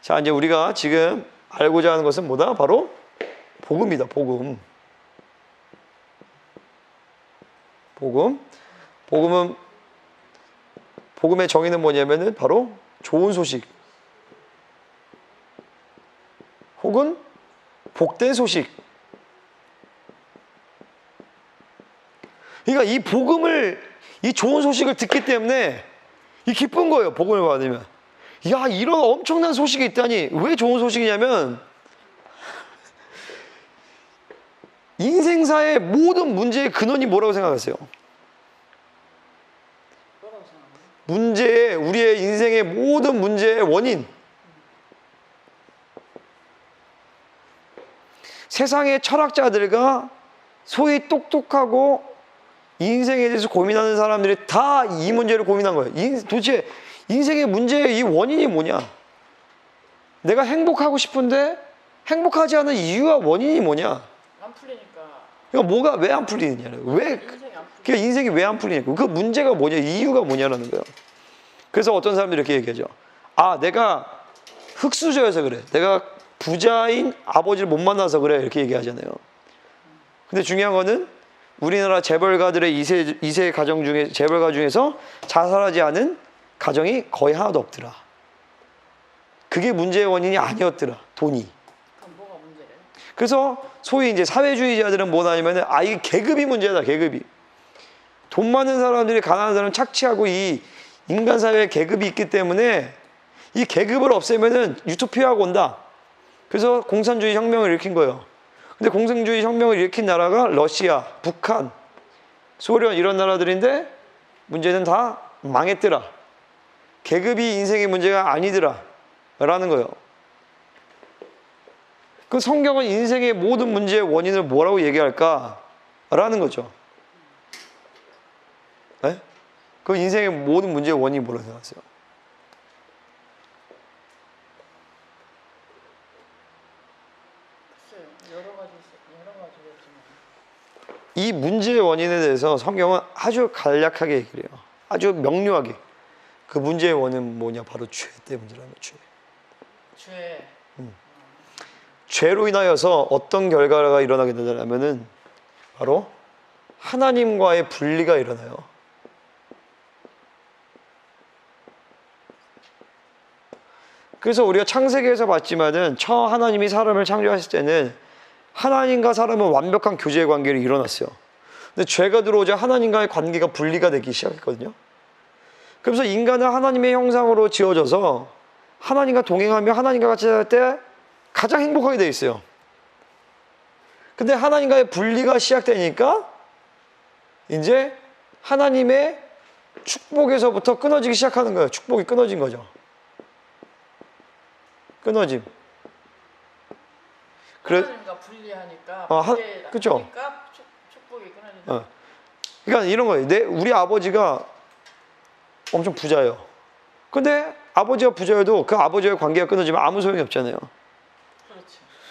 자, 이제 우리가 지금 알고자 하는 것은 뭐다? 바로 복음이다. 복음. 복음의 정의는 뭐냐면은 바로 좋은 소식 혹은 복된 소식. 그러니까 이 복음을, 이 좋은 소식을 듣기 때문에 이 기쁜 거예요. 복음을 받으면. 야, 이런 엄청난 소식이 있다니. 왜 좋은 소식이냐면 인생사의 모든 문제의 근원이 뭐라고 생각하세요? 우리의 인생의 모든 문제의 원인. 세상의 철학자들과 소위 똑똑하고 인생에 대해서 고민하는 사람들이 다 이 문제를 고민한 거예요. 도대체 인생의 문제의 이 원인이 뭐냐? 내가 행복하고 싶은데 행복하지 않은 이유와 원인이 뭐냐? 안 풀리니까. 그러니까 뭐가 왜 안 풀리느냐? 그러니까 인생이 왜 안 풀리냐고. 그 문제가 뭐냐? 이유가 뭐냐라는 거예요. 그래서 어떤 사람들이 이렇게 얘기하죠. 아, 내가 흙수저여서 그래. 내가 부자인 아버지를 못 만나서 그래. 이렇게 얘기하잖아요. 근데 중요한 거는 우리나라 재벌가들의 2세 가정 중에, 재벌가 중에서 자살하지 않은 가정이 거의 하나도 없더라. 그게 문제의 원인이 아니었더라. 돈이. 그럼 뭐가 문제래? 그래서 소위 이제 사회주의자들은 뭐냐면은 이 계급이 문제다. 계급이. 돈 많은 사람들이 가난한 사람을 착취하고 이 인간 사회에 계급이 있기 때문에 이 계급을 없애면은 유토피아가 온다. 그래서 공산주의 혁명을 일으킨 거예요. 근데 공산주의 혁명을 일으킨 나라가 러시아, 북한, 소련 이런 나라들인데 문제는 다 망했더라. 계급이 인생의 문제가 아니더라. 라는 거예요. 그 성경은 인생의 모든 문제의 원인을 뭐라고 얘기할까? 라는 거죠. 네? 그 인생의 모든 문제의 원인이 뭐라고 생각하세요? 여러 가지겠지만. 이 문제의 원인에 대해서 성경은 아주 간략하게 얘기를 해요. 아주 명료하게. 그 문제의 원인은 뭐냐? 바로 죄 때문이라는 거죠. 죄. 죄로 인하여서 어떤 결과가 일어나게 되냐면은 바로 하나님과의 분리가 일어나요. 그래서 우리가 창세기에서 봤지만은 처음 하나님이 사람을 창조하실 때는 하나님과 사람은 완벽한 교제의 관계를 일어났어요. 근데 죄가 들어오자 하나님과의 관계가 분리가 되기 시작했거든요. 그래서 인간은 하나님의 형상으로 지어져서 하나님과 동행하며 하나님과 같이 살 때 가장 행복하게 되어 있어요. 근데 하나님과의 분리가 시작되니까 이제 하나님의 축복에서부터 끊어지기 시작하는 거예요. 축복이 끊어진 거죠. 끊어짐. 하나님과 분리하니까. 그렇죠. 축복이 끊어진다. 그러니까 이런 거예요. 우리 아버지가 엄청 부자예요. 근데 아버지가 부자여도 그 아버지와의 관계가 끊어지면 아무 소용이 없잖아요.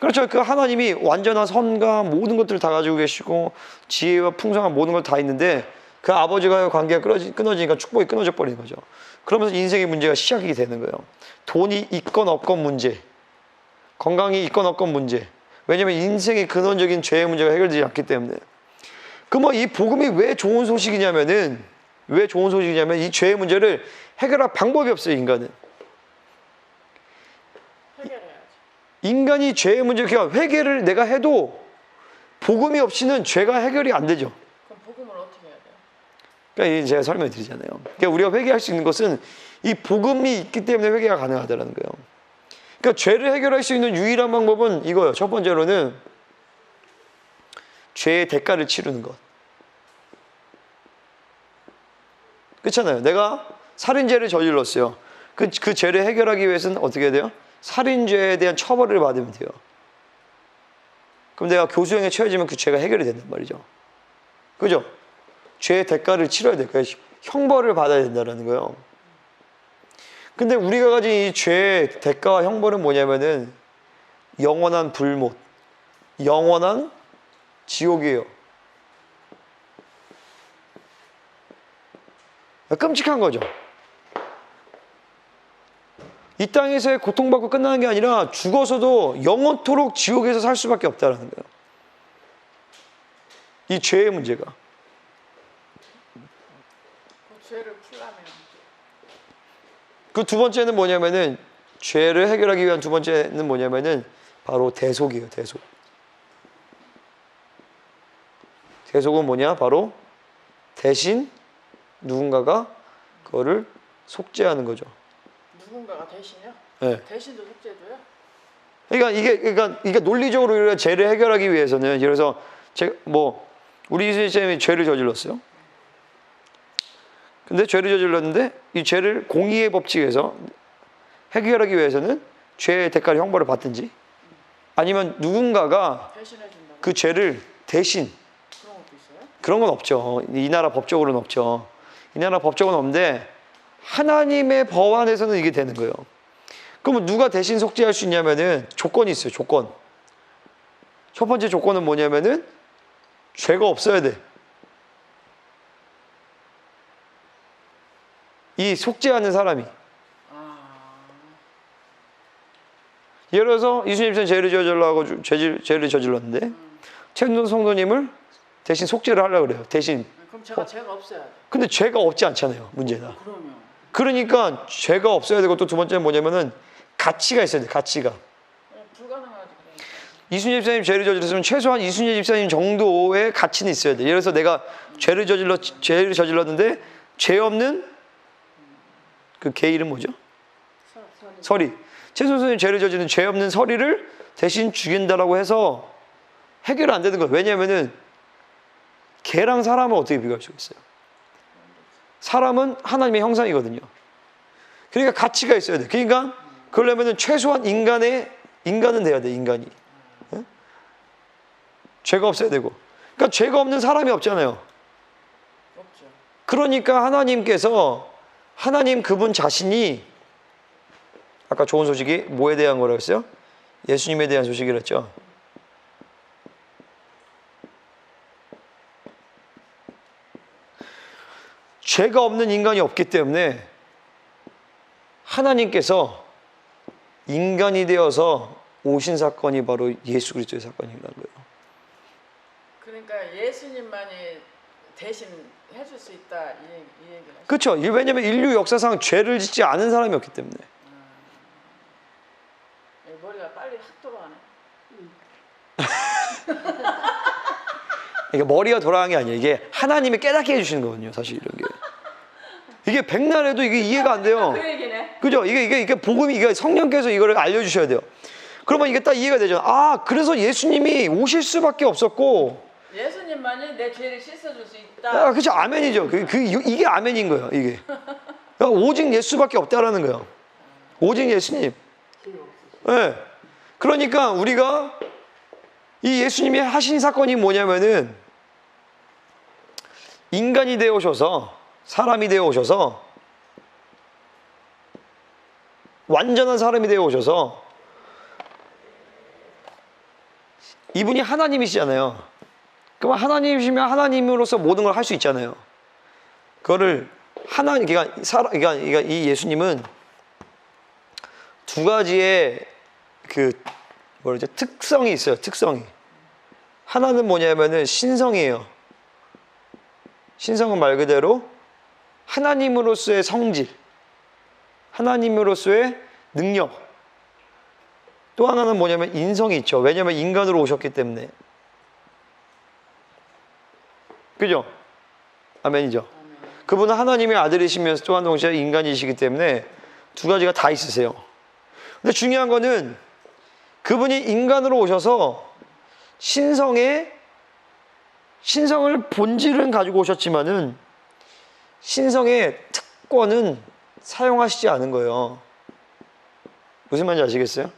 그렇죠. 그 하나님이 완전한 선과 모든 것들을 다 가지고 계시고 지혜와 풍성한 모든 걸 다 있는데 그 아버지와의 관계가 끊어지니까 축복이 끊어져 버리는 거죠. 그러면서 인생의 문제가 시작이 되는 거예요. 돈이 있건 없건 문제, 건강이 있건 없건 문제. 왜냐하면 인생의 근원적인 죄의 문제가 해결되지 않기 때문에. 그럼 이 복음이 왜 좋은 소식이냐면은 이 죄의 문제를 해결할 방법이 없어요. 인간은. 인간이 죄의 문제를 그러니까 회개를 내가 해도 복음이 없이는 죄가 해결이 안 되죠. 그럼 복음을 어떻게 해야 돼요? 그러니까 제가 설명을 드리잖아요. 그러니까 우리가 회개할 수 있는 것은 이 복음이 있기 때문에 회개가 가능하다는 거예요. 그러니까 죄를 해결할 수 있는 유일한 방법은 이거예요. 첫 번째로는 죄의 대가를 치르는 것. 그렇잖아요. 내가 살인죄를 저질렀어요. 그 죄를 해결하기 위해서는 어떻게 해야 돼요? 살인죄에 대한 처벌을 받으면 돼요. 그럼 내가 교수형에 처해지면 그 죄가 해결이 된단 말이죠. 그죠? 죄의 대가를 치러야 돼요. 그러니까 형벌을 받아야 된다는 거예요. 근데 우리가 가진 이 죄의 대가와 형벌은 뭐냐면은 영원한 불못, 영원한 지옥이에요. 끔찍한 거죠. 이 땅에서의 고통받고 끝나는 게 아니라 죽어서도 영원토록 지옥에서 살 수밖에 없다는 거예요. 이 죄의 문제가. 그 죄를 풀려면 그 두 번째는 뭐냐면은 죄를 해결하기 위한 두 번째는 뭐냐면은 바로 대속이에요. 대속. 대속은 뭐냐? 바로 대신 누군가가 그거를 속죄하는 거죠. 누군가가 대신요? 네. 대신도 속죄해줘요? 그러니까 이게 논리적으로 우리가 죄를 해결하기 위해서는, 그래서 우리 이수님이 죄를 저질렀어요. 근데 죄를 저질렀는데 이 죄를 공의의 법칙에서 해결하기 위해서는 죄의 대가를 형벌을 받든지, 아니면 누군가가 대신해준다고? 그 죄를 대신, 그런 것도 있어요? 그런 건 없죠. 이 나라 법적으로는 없죠. 이 나라 법적으로는 없는데 하나님의 법 안에서는 이게 되는 거예요. 그러면 누가 대신 속죄할 수 있냐면은 조건이 있어요. 조건. 첫 번째 조건은 뭐냐면은 죄가 없어야 돼. 이 속죄하는 사람이. 예를 들어서 이수님께서 죄를 저질러하고 죄를 저질렀는데 최은돈 성도님을 대신 속죄를 하려고 그래요. 대신. 그럼 제가 죄가 없어야 돼. 근데 죄가 없지 않잖아요. 문제는. 그러면 그러니까 죄가 없어야 되고, 또 두 번째는 뭐냐면은 가치가 있어야 돼. 가치가. 불가능하지. 그러니까. 이순재 집사님 죄를 저질렀으면 최소한 이순재 집사님 정도의 가치는 있어야 돼. 예를 들어서 내가 죄를 저질렀는데 죄 없는 그 개 이름 뭐죠? 서리. 최순 선생님 죄를 저지른 죄 없는 서리를 대신 죽인다라고 해서 해결 안 되는 거예요. 왜냐하면은 개랑 사람을 어떻게 비교할 수가 있어요? 사람은 하나님의 형상이거든요. 그러니까 가치가 있어야 돼. 그러니까 그러려면은 최소한 인간은 돼야 돼. 인간이. 응? 죄가 없어야 되고. 그러니까 죄가 없는 사람이 없잖아요. 없죠. 그러니까 하나님 그분 자신이, 아까 좋은 소식이 뭐에 대한 거라고 했어요? 예수님에 대한 소식이랬죠. 죄가 없는 인간이 없기 때문에 하나님께서 인간이 되어서 오신 사건이 바로 예수 그리스도의 사건이라는 거예요. 그러니까 예수님만이 대신 해줄 수 있다 이 얘기를 하시죠. 그렇죠. 왜냐하면 인류 역사상 죄를 짓지 않은 사람이 없기 때문에. 머리가 빨리 확 돌아가네. 이게 머리가 돌아간 게 아니에요. 이게 하나님이 깨닫게 해주시는 거거든요. 사실 이런 게. 이게 백날 해도 이게 이해가 안 돼요. 그 얘기네. 그죠? 이게 복음이, 이게 성령께서 이거를 알려주셔야 돼요. 그러면 이게 딱 이해가 되죠. 아, 그래서 예수님이 오실 수밖에 없었고. 예수님만이 내 죄를 씻어줄 수 있다. 아, 그렇죠. 아멘이죠. 이게 아멘인 거예요. 이게. 그러니까 오직 예수밖에 없다라는 거예요. 오직 예수님. 네. 그러니까 우리가 이 예수님이 하신 사건이 뭐냐면은 인간이 되어 오셔서, 사람이 되어 오셔서, 완전한 사람이 되어 오셔서, 이분이 하나님이시잖아요. 그럼 하나님이시면 하나님으로서 모든 걸 할 수 있잖아요. 그거를 그러니까 이 예수님은 두 가지의 특성이 있어요. 특성이. 하나는 뭐냐면은 신성이에요. 신성은 말 그대로 하나님으로서의 성질, 하나님으로서의 능력. 또 하나는 뭐냐면 인성이 있죠. 왜냐하면 인간으로 오셨기 때문에. 그죠? 아멘이죠. 그분은 하나님의 아들이시면서 또한 동시에 인간이시기 때문에 두 가지가 다 있으세요. 근데 중요한 거는 그분이 인간으로 오셔서 신성을 본질은 가지고 오셨지만은 신성의 특권은 사용하시지 않은 거예요. 무슨 말인지 아시겠어요?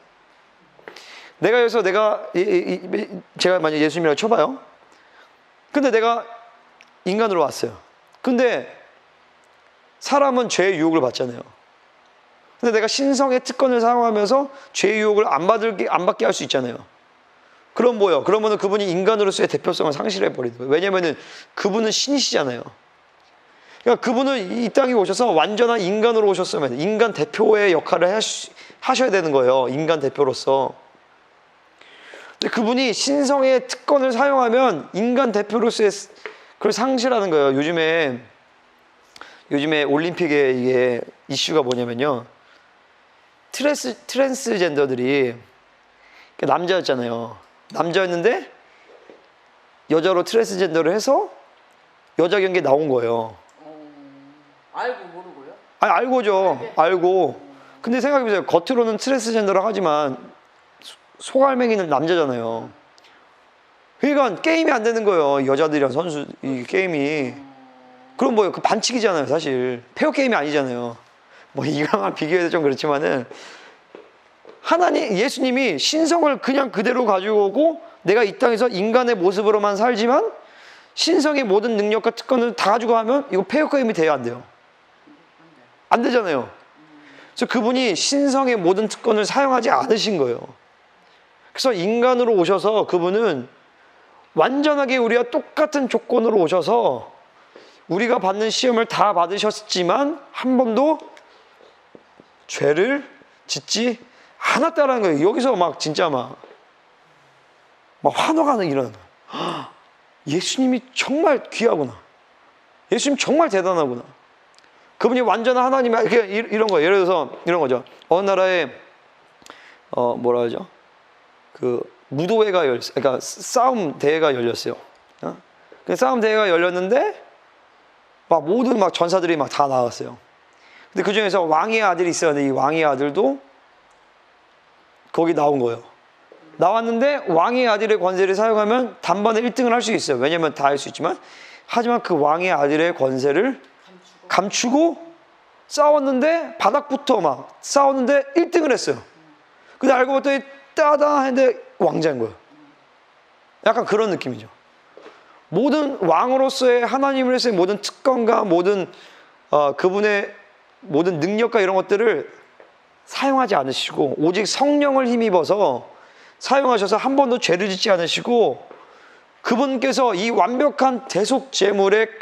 제가 만약 예수님이라고 쳐봐요. 근데 내가 인간으로 왔어요. 근데 사람은 죄의 유혹을 받잖아요. 근데 내가 신성의 특권을 사용하면서 죄의 유혹을 안 받게 할 수 있잖아요. 그럼 뭐예요? 그러면은 그분이 인간으로서의 대표성을 상실해 버리는 거예요. 왜냐면은 그분은 신이시잖아요. 그러니까 그분은 이 땅에 오셔서 완전한 인간으로 오셨으면 인간 대표의 역할을 하셔야 되는 거예요. 인간 대표로서. 근데 그분이 신성의 특권을 사용하면 인간 대표로서의 그걸 상실하는 거예요. 요즘에 올림픽에 이게 이슈가 뭐냐면요. 트랜스젠더들이 남자였잖아요. 남자였는데 여자로 트랜스젠더를 해서 여자 경기에 나온 거예요. 알고 모르고요? 아니, 알고죠. 알고. 근데 생각해보세요. 겉으로는 트랜스젠더라고 하지만 속알맹이는 남자잖아요. 그러니까 게임이 안 되는 거예요. 여자들이랑 선수 이 게임이. 그럼 뭐예요? 그 반칙이잖아요. 사실 페어 게임이 아니잖아요. 뭐 이거랑 비교해서 좀 그렇지만은 예수님이 신성을 그냥 그대로 가지고 오고 내가 이 땅에서 인간의 모습으로만 살지만 신성의 모든 능력과 특권을 다 가지고 하면 이거 페어 게임이 돼야 안 돼요. 안 되잖아요. 그래서 그분이 신성의 모든 특권을 사용하지 않으신 거예요. 그래서 인간으로 오셔서 그분은 완전하게 우리와 똑같은 조건으로 오셔서 우리가 받는 시험을 다 받으셨지만 한 번도 죄를 짓지 않았다라는 거예요. 여기서 막 진짜 막 환호가 일어나는 거예요. 예수님이 정말 귀하구나. 예수님 정말 대단하구나. 그분이 완전한 하나님이 이런 거예요. 예를 들어서 이런 거죠. 어느 나라에 뭐라 하죠? 그 무도회가 그러니까 싸움 대회가 열렸어요. 그 싸움 대회가 열렸는데 막 모든 막 전사들이 막 다 나왔어요. 근데 그 중에서 왕의 아들이 있었는데 이 왕의 아들도 거기 나온 거예요. 나왔는데 왕의 아들의 권세를 사용하면 단번에 1등을 할 수 있어요. 왜냐면 다 할 수 있지만 하지만 그 왕의 아들의 권세를 감추고 싸웠는데 바닥부터 막 싸웠는데 1등을 했어요. 근데 알고 봤더니 따다 했는데 왕자인 거예요. 약간 그런 느낌이죠. 모든 왕으로서의 하나님으로서의 모든 특권과 모든 그분의 모든 능력과 이런 것들을 사용하지 않으시고 오직 성령을 힘입어서 사용하셔서 한 번도 죄를 짓지 않으시고 그분께서 이 완벽한 대속제물의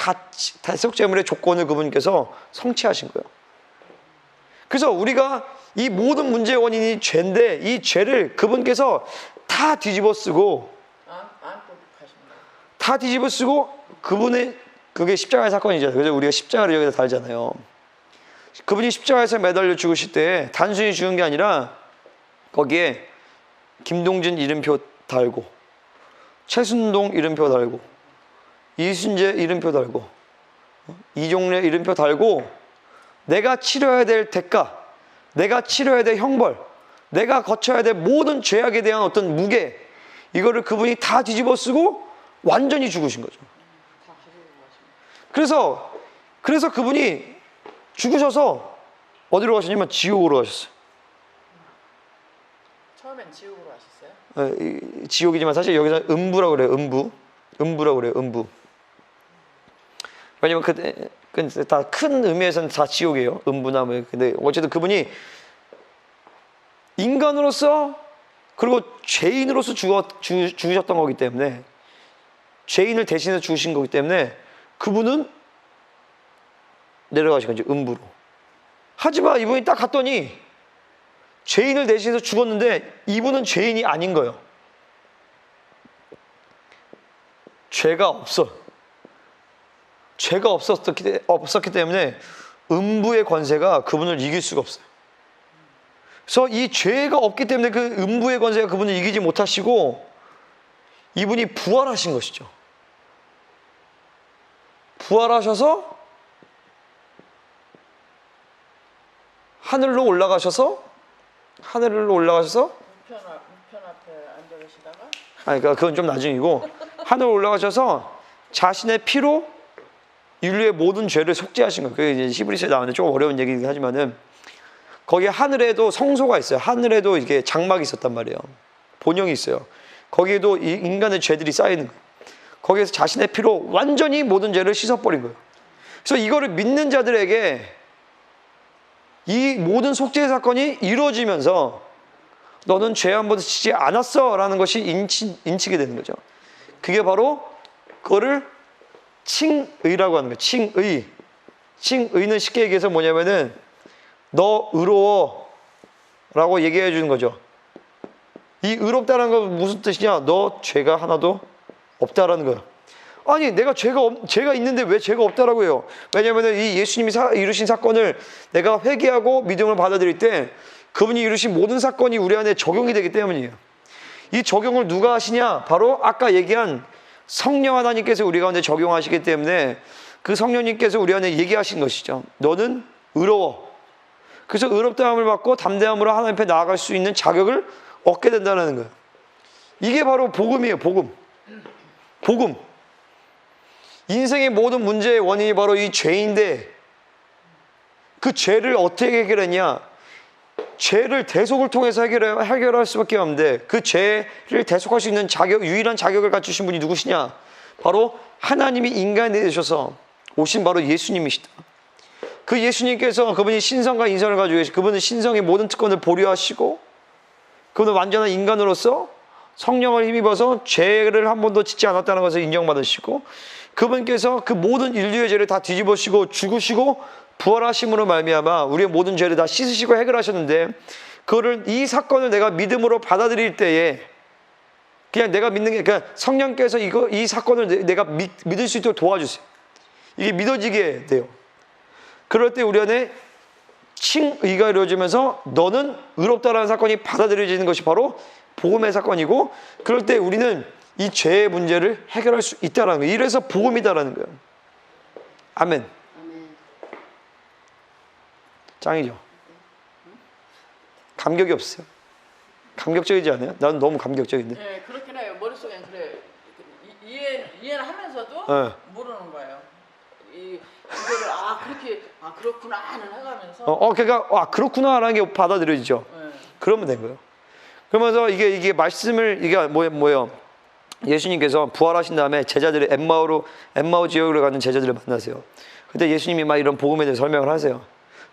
조건을 그분께서 성취하신 거예요. 그래서 우리가 이 모든 문제의 원인이 죄인데 이 죄를 그분께서 다 뒤집어 쓰고 다 뒤집어 쓰고 그분의 그게 십자가의 사건이잖아요. 그래서 우리가 십자가를 여기다 달잖아요. 그분이 십자가에서 매달려 죽으실 때 단순히 죽은 게 아니라 거기에 김동진 이름표 달고 최순동 이름표 달고 이순재 이름표 달고 이종래 이름표 달고 내가 치러야 될 대가, 내가 치러야 될 형벌, 내가 거쳐야 될 모든 죄악에 대한 어떤 무게 이거를 그분이 다 뒤집어 쓰고 완전히 죽으신 거죠. 그래서 그분이 죽으셔서 어디로 가셨냐면 지옥으로 가셨어요. 처음엔 지옥으로 가셨어요? 지옥이지만 사실 여기서 음부라고 그래요. 음부라고 그래요. 음부. 왜냐면 다 큰 의미에서는 다 지옥이에요. 음부나 뭐. 근데 어쨌든 그분이 인간으로서 그리고 죄인으로서 죽으셨던 거기 때문에 죄인을 대신해서 죽으신 거기 때문에 그분은 내려가신 거죠. 음부로. 하지만 이분이 딱 갔더니 죄인을 대신해서 죽었는데 이분은 죄인이 아닌 거예요. 죄가 없었기 때문에 음부의 권세가 그분을 이길 수가 없어요. 그래서 이 죄가 없기 때문에 그 음부의 권세가 그분을 이기지 못하시고 이분이 부활하신 것이죠. 부활하셔서 하늘로 올라가셔서 우편 앞에 앉아 계시다가 그러니까 그건 좀 나중이고 하늘로 올라가셔서 자신의 피로 인류의 모든 죄를 속죄하신 거예요. 그게 이제 히브리서에 나오는데 조금 어려운 얘기긴 하지만은 거기에 하늘에도 성소가 있어요. 하늘에도 이게 장막이 있었단 말이에요. 본영이 있어요. 거기에도 이 인간의 죄들이 쌓이는 거예요. 거기에서 자신의 피로 완전히 모든 죄를 씻어버린 거예요. 그래서 이거를 믿는 자들에게 이 모든 속죄 사건이 이루어지면서 너는 죄 한 번도 지지 않았어 라는 것이 인치게 되는 거죠. 그게 바로 그거를 칭의라고 하는 거예요. 칭의. 칭의는 쉽게 얘기해서 뭐냐면은 너 의로워 라고 얘기해 주는 거죠. 이 의롭다는 건 무슨 뜻이냐? 너 죄가 하나도 없다라는 거예요. 아니 내가 죄가 있는데 왜 죄가 없다라고 해요? 왜냐하면 이 예수님이 이루신 사건을 내가 회개하고 믿음을 받아들일 때 그분이 이루신 모든 사건이 우리 안에 적용이 되기 때문이에요. 이 적용을 누가 하시냐? 바로 아까 얘기한 성령 하나님께서 우리 가운데 적용하시기 때문에 그 성령님께서 우리 안에 얘기하신 것이죠. 너는 의로워. 그래서 의롭다함을 받고 담대함으로 하나님 앞에 나아갈 수 있는 자격을 얻게 된다는 거예요. 이게 바로 복음이에요. 복음. 인생의 모든 문제의 원인이 바로 이 죄인데 그 죄를 어떻게 해결했냐? 죄를 대속을 통해서 해결할 수밖에 없는데 그 죄를 대속할 수 있는 유일한 자격을 갖추신 분이 누구시냐? 바로 하나님이 인간이 되셔서 오신 바로 예수님이시다. 그 예수님께서 그분이 신성과 인성을 가지고 계시고 그분은 신성의 모든 특권을 보류하시고 그분은 완전한 인간으로서 성령을 힘입어서 죄를 한 번도 짓지 않았다는 것을 인정받으시고 그분께서 그 모든 인류의 죄를 다 뒤집으시고 죽으시고 부활하심으로 말미암아 우리의 모든 죄를 다 씻으시고 해결하셨는데 이 사건을 내가 믿음으로 받아들일 때에 그냥 내가 믿는 게 그러니까 성령께서 이 사건을 내가 믿을 수 있도록 도와주세요. 이게 믿어지게 돼요. 그럴 때 우리 안에 칭의가 이루어지면서 너는 의롭다라는 사건이 받아들여지는 것이 바로 복음의 사건이고 그럴 때 우리는 이 죄의 문제를 해결할 수 있다는 거예요. 이래서 복음이다라는 거예요. 아멘. 짱이죠. 감격이 없어요. 감격적이지 않아요? 나는 너무 감격적인데. 네, 그렇긴 해요. 머릿속엔 그래. 이해는 하면서도 네. 모르는 거예요. 이거를 그렇구나는 해가면서. 그러니까 그렇구나라는 게 받아들여지죠. 네. 그러면 된 거예요. 그러면서 이게 말씀을 이게 뭐예요? 예수님께서 부활하신 다음에 제자들이 엠마오 지역으로 가는 제자들을 만나세요. 근데 예수님이 막 이런 복음에 대해서 설명을 하세요.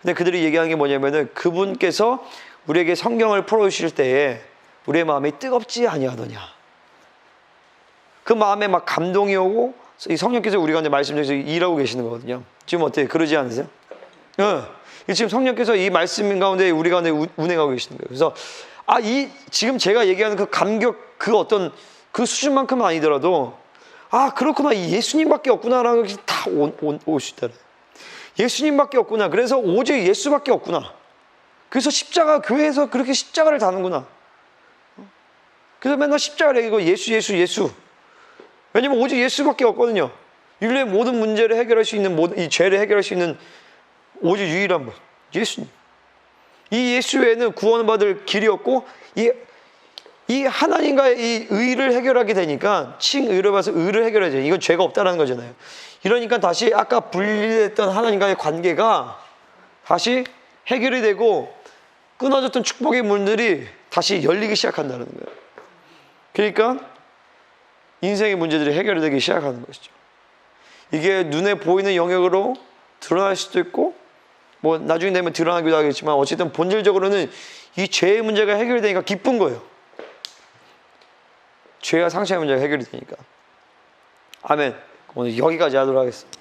근데 그들이 얘기하는 게 뭐냐면은 그분께서 우리에게 성경을 풀어주실 때에 우리의 마음이 뜨겁지 아니하더냐. 그 마음에 막 감동이 오고 이 성령께서 우리 가운데 말씀 중에서 일하고 계시는 거거든요. 지금 어때요? 그러지 않으세요? 지금 성령께서 이 말씀 가운데 우리 가운데 운행하고 계시는 거예요. 그래서 지금 제가 얘기하는 그 감격 그 수준만큼은 아니더라도 그렇구나 예수님밖에 없구나라는 것이 다 올 수 있다. 예수님밖에 없구나. 그래서 오직 예수밖에 없구나. 그래서 교회에서 그렇게 십자가를 다는구나. 그래서 맨날 십자가를 얘기하고 예수. 왜냐면 오직 예수밖에 없거든요. 인류의 모든 문제를 해결할 수 있는 이 죄를 해결할 수 있는 오직 유일한 분 예수님. 이 예수 외에는 구원받을 길이 없고 이 하나님과의 이 의를 해결하게 되니까 칭의를 받아서 의를 해결하죠. 이건 죄가 없다는 거잖아요. 이러니까 다시 아까 분리됐던 하나님과의 관계가 다시 해결이 되고 끊어졌던 축복의 문들이 다시 열리기 시작한다는 거예요. 그러니까 인생의 문제들이 해결되기 시작하는 것이죠. 이게 눈에 보이는 영역으로 드러날 수도 있고 뭐 나중에 되면 드러나기도 하겠지만 어쨌든 본질적으로는 이 죄의 문제가 해결되니까 기쁜 거예요. 죄와 상처의 문제가 해결이 되니까. 아멘. 오늘 여기까지 하도록 하겠습니다.